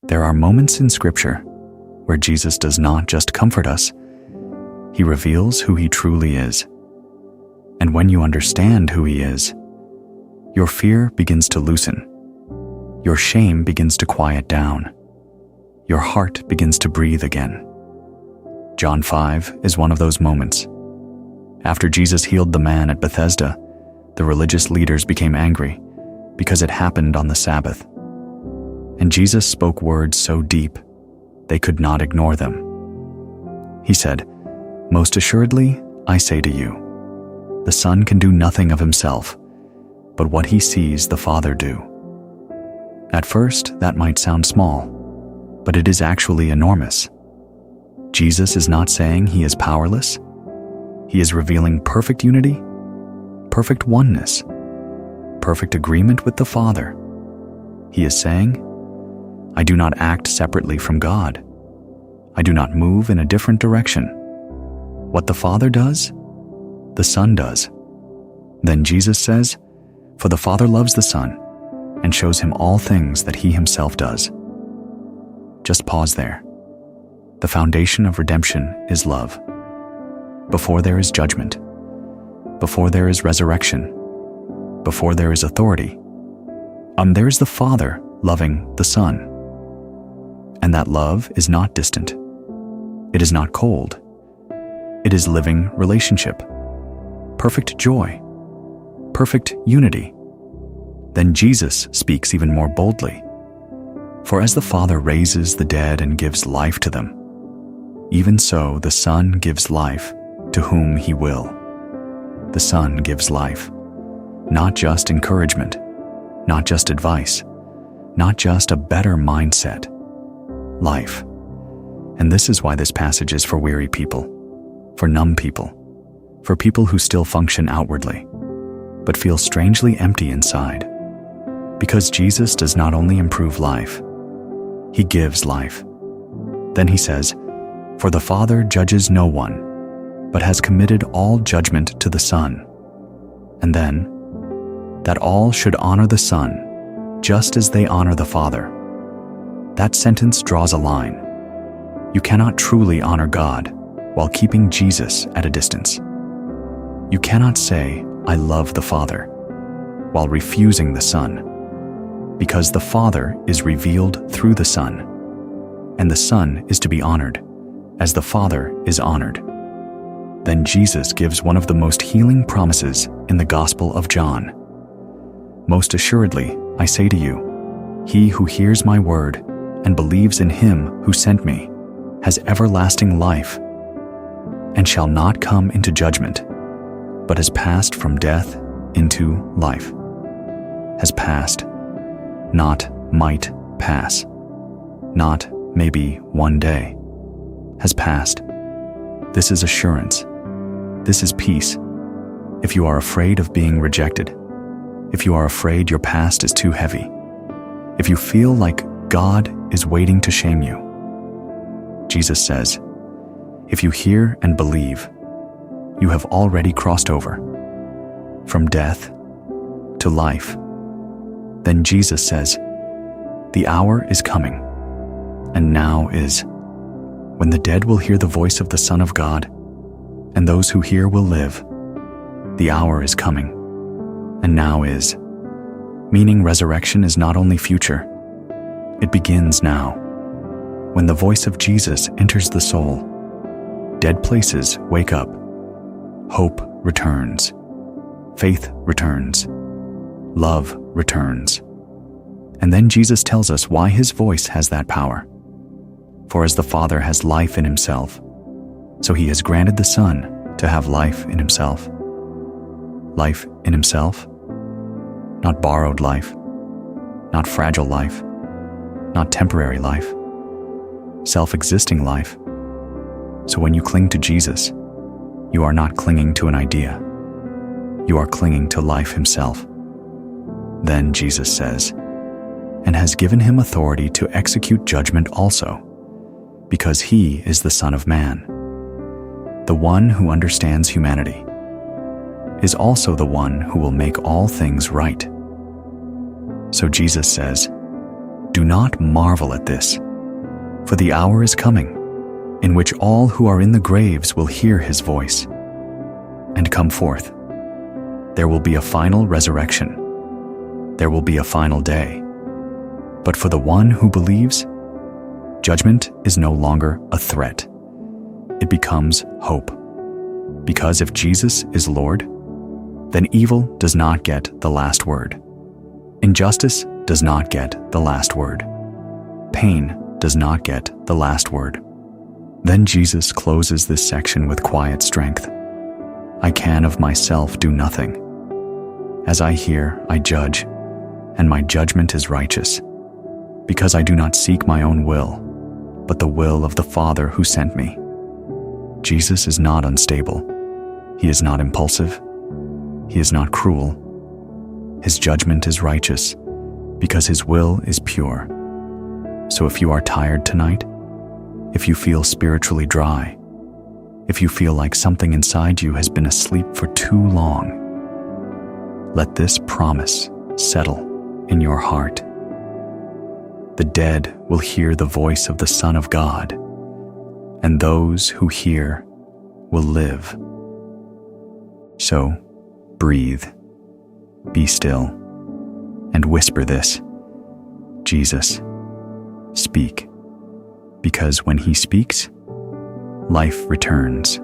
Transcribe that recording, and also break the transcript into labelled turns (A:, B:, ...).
A: There are moments in Scripture where Jesus does not just comfort us, He reveals who He truly is. And when you understand who He is, your fear begins to loosen. Your shame begins to quiet down. Your heart begins to breathe again. John 5 is one of those moments. After Jesus healed the man at Bethesda, the religious leaders became angry because it happened on the Sabbath. And Jesus spoke words so deep, they could not ignore them. He said, "Most assuredly, I say to you, the Son can do nothing of himself, but what he sees the Father do." At first, that might sound small, but it is actually enormous. Jesus is not saying he is powerless. He is revealing perfect unity, perfect oneness, perfect agreement with the Father. He is saying, I do not act separately from God. I do not move in a different direction. What the Father does, the Son does. Then Jesus says, "For the Father loves the Son and shows him all things that he himself does." Just pause there. The foundation of redemption is love. Before there is judgment, before there is resurrection, before there is authority, there is the Father loving the Son. And that love is not distant. It is not cold. It is living relationship, perfect joy, perfect unity. Then Jesus speaks even more boldly. For as the Father raises the dead and gives life to them, even so the Son gives life to whom he will. The Son gives life, not just encouragement, not just advice, not just a better mindset, life. And this is why this passage is for weary people, for numb people, for people who still function outwardly, but feel strangely empty inside. Because Jesus does not only improve life, he gives life. Then he says, "For the Father judges no one, but has committed all judgment to the Son." And then, that all should honor the Son, just as they honor the Father. That sentence draws a line. You cannot truly honor God while keeping Jesus at a distance. You cannot say, "I love the Father," while refusing the Son, because the Father is revealed through the Son, and the Son is to be honored, as the Father is honored. Then Jesus gives one of the most healing promises in the Gospel of John. "Most assuredly, I say to you, he who hears my word and believes in him who sent me has everlasting life, and shall not come into judgment, but has passed from death into life." Has passed, not might pass, not maybe one day. Has passed. This is assurance. This is peace. If you are afraid of being rejected, if you are afraid your past is too heavy, if you feel like God is waiting to shame you, Jesus says, if you hear and believe, you have already crossed over from death to life. Then Jesus says, the hour is coming, and now is, when the dead will hear the voice of the Son of God, and those who hear will live. The hour is coming, and now is, meaning resurrection is not only future, it begins now. When the voice of Jesus enters the soul, dead places wake up, hope returns, faith returns, love returns. And then Jesus tells us why his voice has that power. For as the Father has life in himself, so he has granted the Son to have life in himself. Life in himself, not borrowed life, not fragile life, not temporary life, self-existing life. So when you cling to Jesus, you are not clinging to an idea. You are clinging to life himself. Then Jesus says, and has given him authority to execute judgment also, because he is the Son of Man. The one who understands humanity is also the one who will make all things right. So Jesus says, Do not marvel at this, for the hour is coming in which all who are in the graves will hear his voice and come forth. There will be a final resurrection. There will be a final day. But for the one who believes, judgment is no longer a threat. It becomes hope. Because if Jesus is Lord, then evil does not get the last word. Injustice does not get the last word. Pain does not get the last word. Then Jesus closes this section with quiet strength. I can of myself do nothing. As I hear, I judge, and my judgment is righteous, because I do not seek my own will, but the will of the Father who sent me. Jesus is not unstable. He is not impulsive. He is not cruel. His judgment is righteous, because his will is pure. So if you are tired tonight, if you feel spiritually dry, if you feel like something inside you has been asleep for too long, let this promise settle in your heart. The dead will hear the voice of the Son of God, and those who hear will live. So, breathe, be still, and whisper this: Jesus, speak. Because when he speaks, life returns.